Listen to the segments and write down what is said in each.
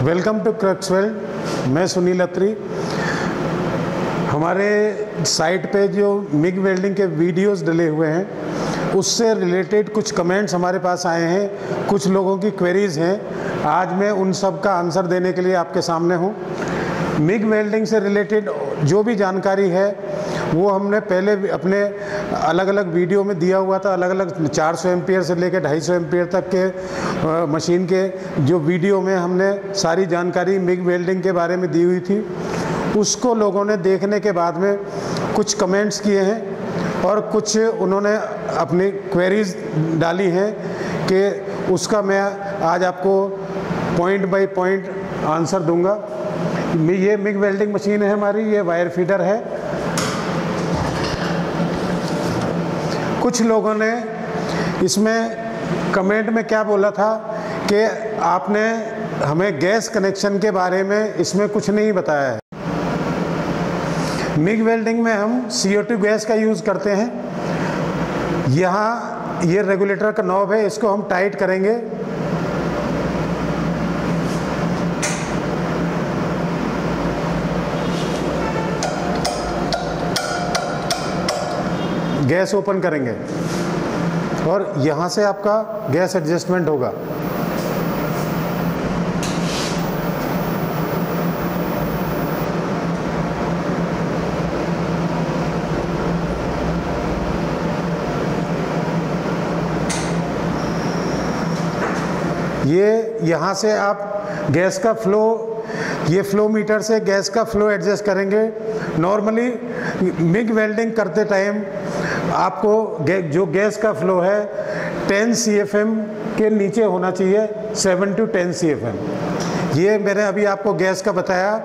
Welcome to क्रक्सवेल। मैं सुनील अत्री। हमारे site पे जो मिग वेल्डिंग के वीडियोस डले हुए हैं उससे रिलेटेड कुछ कमेंट्स हमारे पास आए हैं, कुछ लोगों की क्वेरीज़ हैं। आज मैं उन सब का आंसर देने के लिए आपके सामने हूँ। मिग वेल्डिंग से रिलेटेड जो भी जानकारी है वो हमने पहले अपने अलग अलग वीडियो में दिया हुआ था। अलग अलग 400 एम्पियर से लेकर 250 एम्पियर तक के मशीन के जो वीडियो में हमने सारी जानकारी मिग वेल्डिंग के बारे में दी हुई थी। उसको लोगों ने देखने के बाद में कुछ कमेंट्स किए हैं और कुछ उन्होंने अपनी क्वेरीज डाली हैं कि उसका मैं आज आपको पॉइंट बाय पॉइंट आंसर दूंगा। ये मिग वेल्डिंग मशीन है हमारी, ये वायर फीडर है। कुछ लोगों ने इसमें कमेंट में क्या बोला था कि आपने हमें गैस कनेक्शन के बारे में इसमें कुछ नहीं बताया है। मिग वेल्डिंग में हम CO2 गैस का यूज़ करते हैं। यहाँ ये रेगुलेटर का नॉब है, इसको हम टाइट करेंगे। गैस ओपन करेंगे और यहाँ से आपका गैस एडजस्टमेंट होगा। ये यहाँ से आप गैस का फ्लो, ये फ्लो मीटर से गैस का फ्लो एडजस्ट करेंगे। नॉर्मली मिग वेल्डिंग करते टाइम आपको जो गैस का फ्लो है 10 CFM के नीचे होना चाहिए, 7 to 10 CFM। ये मैंने अभी आपको गैस का बताया।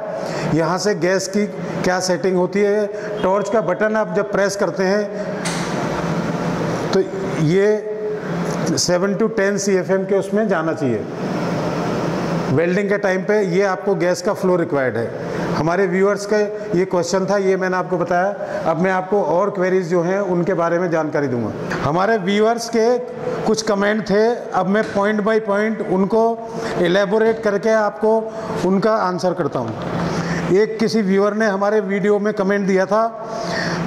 यहाँ से गैस की क्या सेटिंग होती है, टॉर्च का बटन आप जब प्रेस करते हैं तो ये 7 to 10 CFM के उसमें जाना चाहिए। वेल्डिंग के टाइम पे ये आपको गैस का फ्लो रिक्वायर्ड है। हमारे व्यूअर्स का ये क्वेश्चन था, ये मैंने आपको बताया। अब मैं आपको और क्वेरीज जो हैं उनके बारे में जानकारी दूंगा। हमारे व्यूअर्स के कुछ कमेंट थे, अब मैं पॉइंट बाय पॉइंट उनको एलेबोरेट करके आपको उनका आंसर करता हूँ। एक किसी व्यूअर ने हमारे वीडियो में कमेंट दिया था,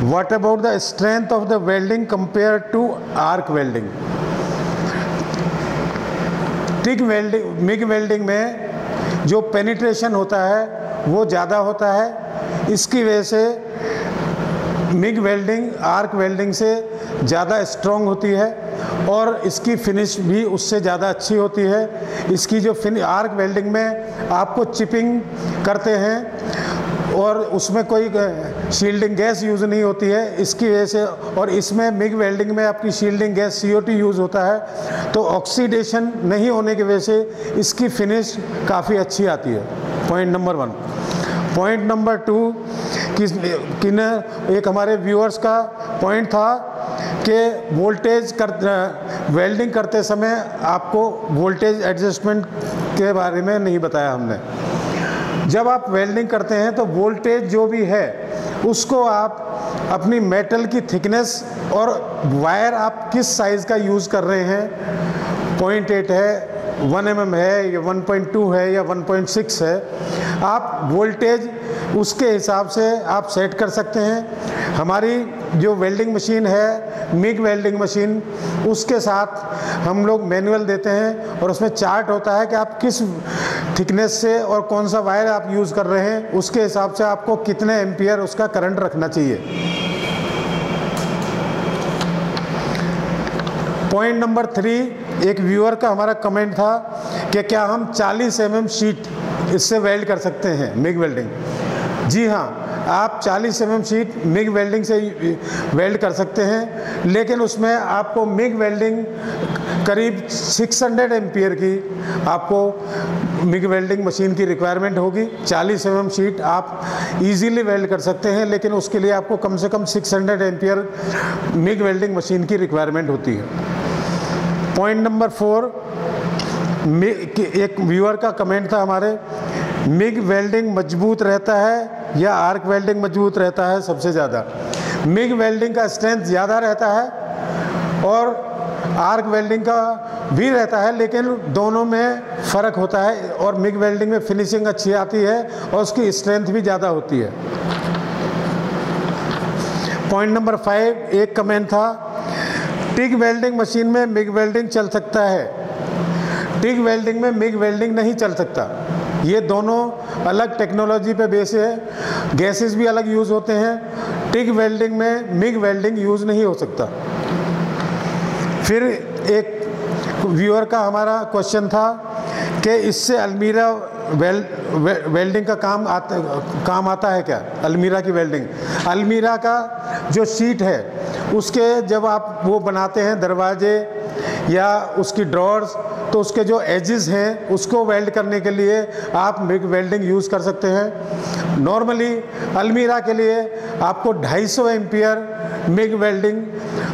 what about the strength of the welding compare to arc welding. TIG welding, MIG welding में जो पेनिट्रेशन होता है वो ज़्यादा होता है। इसकी वजह से मिग वेल्डिंग आर्क वेल्डिंग से ज़्यादा स्ट्रॉन्ग होती है और इसकी फिनिश भी उससे ज़्यादा अच्छी होती है। इसकी जो आर्क वेल्डिंग में आपको चिपिंग करते हैं और उसमें कोई शील्डिंग गैस यूज़ नहीं होती है, इसकी वजह से। और इसमें मिग वेल्डिंग में आपकी शील्डिंग गैस CO2 यूज़ होता है, तो ऑक्सीडेशन नहीं होने की वजह से इसकी फिनिश काफ़ी अच्छी आती है। Point number 1। पॉइंट नंबर 2, एक हमारे व्यूअर्स का पॉइंट था कि वोल्टेज वेल्डिंग करते समय आपको वोल्टेज एडजस्टमेंट के बारे में नहीं बताया हमने। जब आप वेल्डिंग करते हैं तो वोल्टेज जो भी है उसको आप अपनी मेटल की थिकनेस और वायर आप किस साइज़ का यूज़ कर रहे हैं, 0.8 है, 1 mm है या 1.2 है या 1.6 है, आप वोल्टेज उसके हिसाब से आप सेट कर सकते हैं। हमारी जो वेल्डिंग मशीन है मिग वेल्डिंग मशीन, उसके साथ हम लोग मैनुअल देते हैं और उसमें चार्ट होता है कि आप किस थिकनेस से और कौन सा वायर आप यूज़ कर रहे हैं, उसके हिसाब से आपको कितने एम्पियर उसका करंट रखना चाहिए। पॉइंट नंबर 3, एक व्यूअर का हमारा कमेंट था कि क्या हम 40 mm शीट इससे वेल्ड कर सकते हैं मिग वेल्डिंग। जी हाँ, आप 40 mm शीट मिग वेल्डिंग से वेल्ड कर सकते हैं, लेकिन उसमें आपको मिग वेल्डिंग करीब 600 एम्पियर की आपको मिग वेल्डिंग मशीन की रिक्वायरमेंट होगी। 40 mm शीट आप इजीली वेल्ड कर सकते हैं, लेकिन उसके लिए आपको कम से कम 600 एम्पियर मिग वेल्डिंग मशीन की रिक्वायरमेंट होती है। पॉइंट नंबर 4, एक व्यूअर का कमेंट था हमारे, मिग वेल्डिंग मजबूत रहता है या आर्क वेल्डिंग मजबूत रहता है सबसे ज़्यादा। मिग वेल्डिंग का स्ट्रेंथ ज़्यादा रहता है और आर्क वेल्डिंग का भी रहता है, लेकिन दोनों में फ़र्क होता है और मिग वेल्डिंग में फिनिशिंग अच्छी आती है और उसकी स्ट्रेंथ भी ज़्यादा होती है। पॉइंट नंबर 5, एक कमेंट था, टिग वेल्डिंग मशीन में मिग वेल्डिंग चल सकता है? टिग वेल्डिंग में मिग वेल्डिंग नहीं चल सकता। ये दोनों अलग टेक्नोलॉजी पे बेस है, गैसेस भी अलग यूज़ होते हैं। टिग वेल्डिंग में मिग वेल्डिंग यूज़ नहीं हो सकता। फिर एक व्यूअर का हमारा क्वेश्चन था कि इससे अलमीरा वेल्डिंग का काम आता है क्या? अलमीरा की वेल्डिंग, अलमीरा का जो शीट है उसके जब आप वो बनाते हैं दरवाजे या उसकी ड्रॉर्स, तो उसके जो एजेस हैं उसको वेल्ड करने के लिए आप मिग वेल्डिंग यूज़ कर सकते हैं। नॉर्मली अलमीरा के लिए आपको 250 एम्पियर मिग वेल्डिंग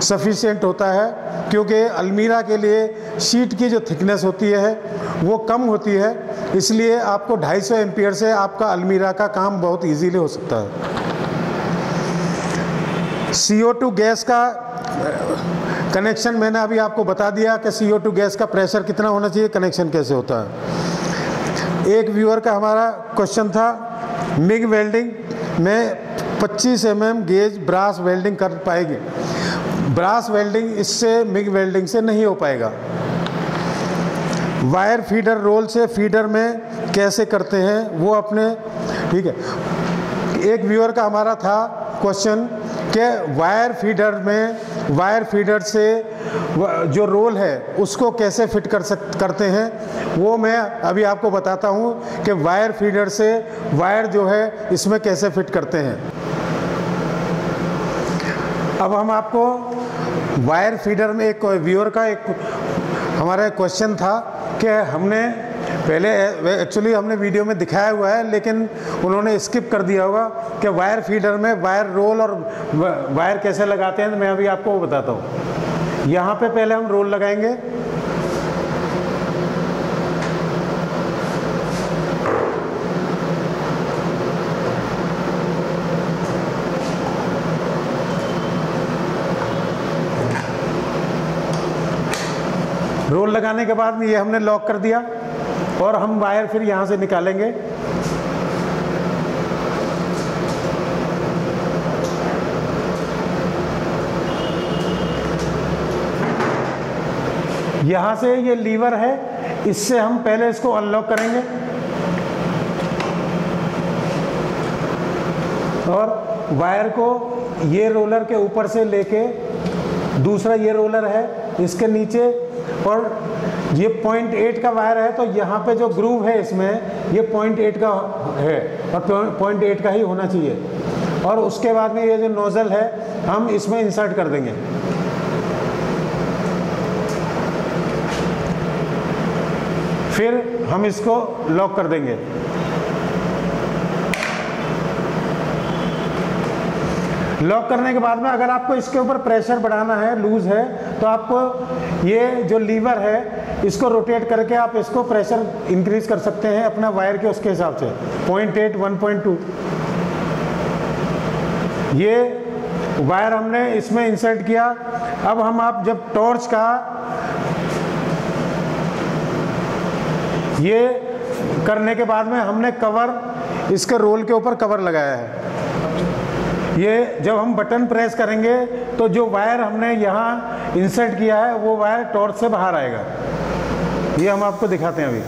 सफिशिएंट होता है, क्योंकि अलमीरा के लिए शीट की जो थिकनेस होती है वो कम होती है, इसलिए आपको 250 एम्पियर से आपका अलमीरा का काम बहुत इजीली हो सकता है। CO2 गैस का कनेक्शन मैंने अभी आपको बता दिया कि CO2 गैस का प्रेशर कितना होना चाहिए, कनेक्शन कैसे होता है। एक व्यूअर का हमारा क्वेश्चन था, मिग वेल्डिंग में 25 mm गेज ब्रास वेल्डिंग कर पाएगी? ब्रास वेल्डिंग इससे मिग वेल्डिंग से नहीं हो पाएगा। वायर फीडर रोल से फीडर में कैसे करते हैं वो अपने, ठीक है। एक व्यूअर का हमारा था क्वेश्चन कि वायर फीडर से जो रोल है उसको कैसे फिट करते हैं, वो मैं अभी आपको बताता हूँ कि वायर फीडर से वायर जो है इसमें कैसे फिट करते हैं। अब हम आपको वायर फीडर में एक व्यूअर का एक हमारा क्वेश्चन था कि हमने पहले एक्चुअली हमने वीडियो में दिखाया हुआ है, लेकिन उन्होंने स्किप कर दिया होगा कि वायर फीडर में वायर रोल और वायर कैसे लगाते हैं। तो मैं अभी आपको वो बताता हूँ। यहाँ पे पहले हम रोल लगाएंगे, रोल लगाने के बाद में ये हमने लॉक कर दिया और हम वायर फिर यहाँ से निकालेंगे। यहाँ से ये लीवर है, इससे हम पहले इसको अनलॉक करेंगे और वायर को ये रोलर के ऊपर से लेके, दूसरा ये रोलर है इसके नीचे, और ये 0.8 का वायर है, तो यहाँ पे जो ग्रूव है इसमें ये 0.8 का है और 0.8 का ही होना चाहिए। और उसके बाद में ये जो नोज़ल है हम इसमें इंसर्ट कर देंगे। फिर हम इसको लॉक कर देंगे। लॉक करने के बाद में अगर आपको इसके ऊपर प्रेशर बढ़ाना है, लूज है, तो आपको ये जो लीवर है इसको रोटेट करके आप इसको प्रेशर इंक्रीज कर सकते हैं अपना वायर के उसके हिसाब से, 0.8 1.2। ये वायर हमने इसमें इंसर्ट किया। अब हम आप जब टॉर्च का ये करने के बाद में हमने कवर इसके रोल के ऊपर कवर लगाया है। ये जब हम बटन प्रेस करेंगे तो जो वायर हमने यहाँ इंसर्ट किया है वो वायर टॉर्च से बाहर आएगा। ये हम आपको दिखाते हैं अभी।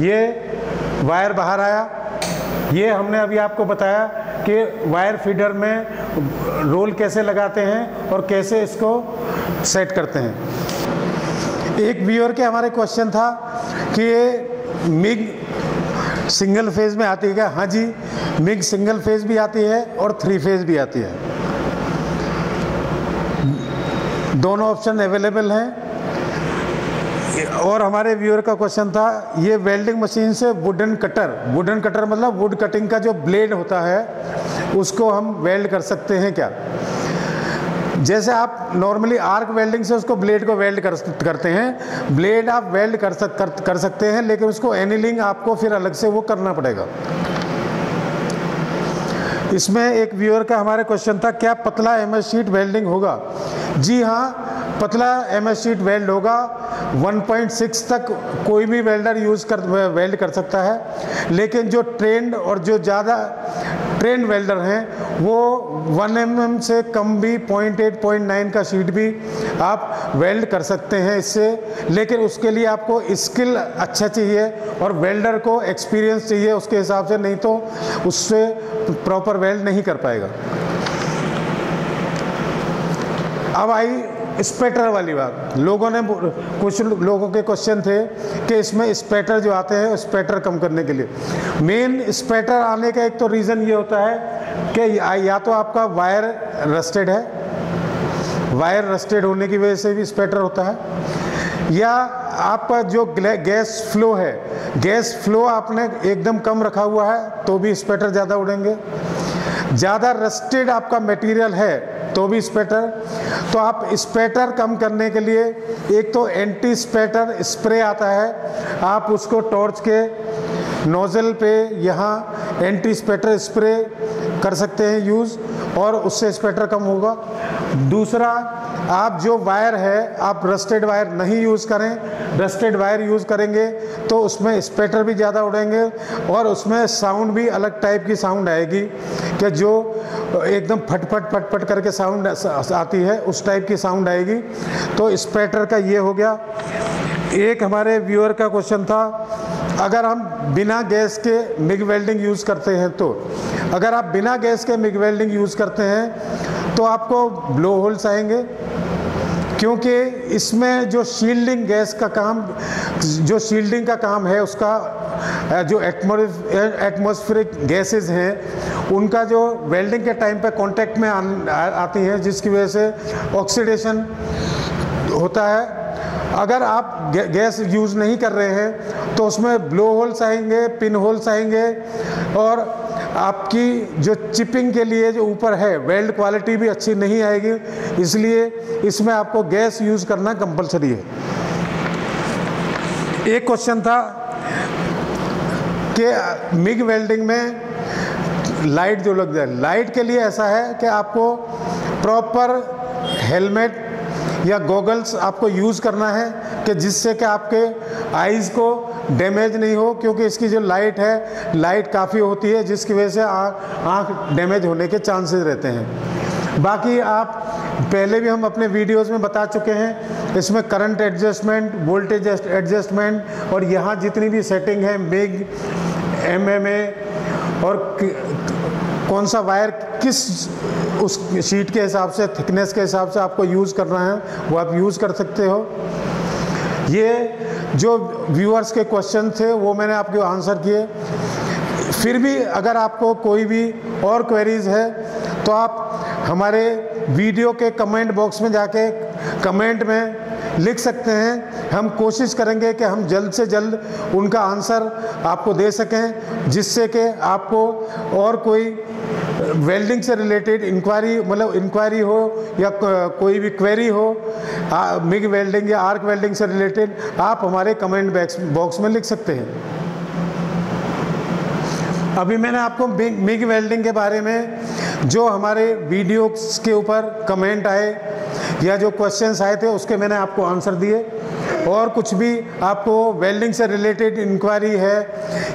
ये वायर बाहर आया। ये हमने अभी आपको बताया कि वायर फीडर में रोल कैसे लगाते हैं और कैसे इसको सेट करते हैं। एक व्यूअर के हमारे क्वेश्चन था कि ये मिग सिंगल फेज में आती है क्या? हाँ जी, मिग सिंगल फेज भी आती है और 3 फेज भी आती है। दोनों ऑप्शन अवेलेबल हैं। और हमारे व्यूअर का क्वेश्चन था, ये वेल्डिंग मशीन से वुडन कटर मतलब वुड कटिंग का जो ब्लेड होता है उसको हम वेल्ड कर सकते हैं क्या? जैसे आप नॉर्मली आर्क वेल्डिंग से उसको ब्लेड को वेल्ड करते हैं, ब्लेड आप वेल्ड कर सकते हैं, लेकिन उसको एनीलिंग आपको फिर अलग से वो करना पड़ेगा। इसमें एक व्यूअर का हमारे क्वेश्चन था, क्या पतला एमएस शीट वेल्डिंग होगा? जी हाँ, पतला एमएस शीट वेल्ड होगा। 1.6 तक कोई भी वेल्डर वेल्ड कर सकता है, लेकिन जो ट्रेंड और जो ज़्यादा ट्रेंड वेल्डर हैं वो 1 mm से कम भी 0.8 0.9 का शीट भी आप वेल्ड कर सकते हैं इससे, लेकिन उसके लिए आपको स्किल अच्छा चाहिए और वेल्डर को एक्सपीरियंस चाहिए उसके हिसाब से, नहीं तो उससे प्रॉपर वेल्ड नहीं कर पाएगा। अब आई स्पेटर वाली बात। कुछ लोगों के क्वेश्चन थे कि इसमें स्पेटर जो आते हैं स्पेटर कम करने के लिए, मेन स्पेटर आने का एक तो रीज़न ये होता है कि या तो आपका वायर रस्टेड है, वायर रस्टेड होने की वजह से भी स्पेटर होता है, या आपका जो गैस फ्लो है, गैस फ्लो आपने एकदम कम रखा हुआ है तो भी स्पेटर ज़्यादा उड़ेंगे, ज़्यादा रस्टेड आपका मटेरियल है तो भी स्पेटर। तो आप स्पेटर कम करने के लिए एक तो एंटी स्पेटर स्प्रे आता है, आप उसको टॉर्च के नोज़ल पे यहाँ एंटी स्पेटर स्प्रे कर सकते हैं यूज़, और उससे स्पेटर कम होगा। दूसरा, आप जो वायर है आप रस्टेड वायर नहीं यूज़ करें, रस्टेड वायर यूज़ करेंगे तो उसमें स्पेटर भी ज़्यादा उड़ेंगे और उसमें साउंड भी अलग टाइप की साउंड आएगी कि जो एकदम फट फट फट फट करके साउंड आती है उस टाइप की साउंड आएगी। तो स्पेटर का ये हो गया। एक हमारे व्यूअर का क्वेश्चन था, अगर हम बिना गैस के मिग वेल्डिंग यूज़ करते हैं तो, अगर आप बिना गैस के मिग वेल्डिंग यूज़ करते हैं तो आपको ब्लो होल्स आएंगे, क्योंकि इसमें जो शील्डिंग गैस का काम, जो शील्डिंग का काम है उसका जो एटमॉस्फेरिक गैसेस हैं उनका जो वेल्डिंग के टाइम पे कांटेक्ट में आती हैं, जिसकी वजह से ऑक्सीडेशन होता है। अगर आप गैस यूज़ नहीं कर रहे हैं तो उसमें ब्लो होल्स आएंगे, पिन होल्स आएंगे, और आपकी जो चिपिंग के लिए जो ऊपर है वेल्ड क्वालिटी भी अच्छी नहीं आएगी, इसलिए इसमें आपको गैस यूज़ करना कंपलसरी है। एक क्वेश्चन था कि मिग वेल्डिंग में लाइट जो लग जाए, लाइट के लिए ऐसा है कि आपको प्रॉपर हेलमेट या गॉगल्स आपको यूज़ करना है कि जिससे कि आपके आइज़ को डैमेज नहीं हो, क्योंकि इसकी जो लाइट है लाइट काफ़ी होती है जिसकी वजह से आँख डैमेज होने के चांसेस रहते हैं। बाकी आप पहले भी हम अपने वीडियोस में बता चुके हैं, इसमें करंट एडजस्टमेंट, वोल्टेज एडजस्टमेंट और यहाँ जितनी भी सेटिंग है मिग, MMA और कौन सा वायर किस उस शीट के हिसाब से, थिकनेस के हिसाब से आपको यूज़ करना है वो आप यूज़ कर सकते हो। ये जो व्यूअर्स के क्वेश्चन थे वो मैंने आपको आंसर किए। फिर भी अगर आपको कोई भी और क्वेरीज है तो आप हमारे वीडियो के कमेंट बॉक्स में जाके कमेंट में लिख सकते हैं। हम कोशिश करेंगे कि हम जल्द से जल्द उनका आंसर आपको दे सकें, जिससे कि आपको और कोई वेल्डिंग से रिलेटेड इंक्वायरी हो या कोई भी क्वेरी हो मिग वेल्डिंग या आर्क वेल्डिंग से रिलेटेड, आप हमारे कमेंट बॉक्स में लिख सकते हैं। अभी मैंने आपको मिग वेल्डिंग के बारे में जो हमारे वीडियोस के ऊपर कमेंट आए या जो क्वेश्चंस आए थे उसके मैंने आपको आंसर दिए। और कुछ भी आपको वेल्डिंग से रिलेटेड इंक्वायरी है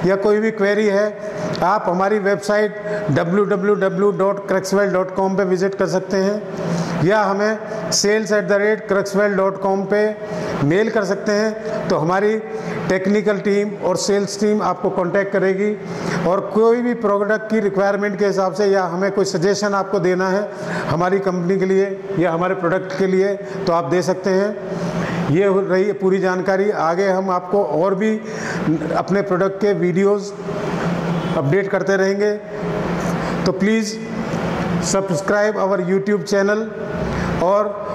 या कोई भी क्वेरी है, आप हमारी वेबसाइट www.cruxweld.com पे विज़िट कर सकते हैं या हमें sales@cruxweld.com पे मेल कर सकते हैं। तो हमारी टेक्निकल टीम और सेल्स टीम आपको कांटेक्ट करेगी और कोई भी प्रोडक्ट की रिक्वायरमेंट के हिसाब से या हमें कोई सजेशन आपको देना है हमारी कंपनी के लिए या हमारे प्रोडक्ट के लिए तो आप दे सकते हैं। ये रही पूरी जानकारी। आगे हम आपको और भी अपने प्रोडक्ट के वीडियोस अपडेट करते रहेंगे, तो please subscribe our YouTube channel. और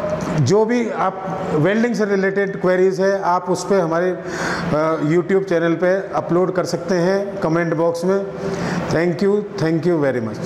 जो भी आप वेल्डिंग से रिलेटेड क्वेरीज है आप उस पर हमारे यूट्यूब चैनल पे अपलोड कर सकते हैं कमेंट बॉक्स में। Thank you very much.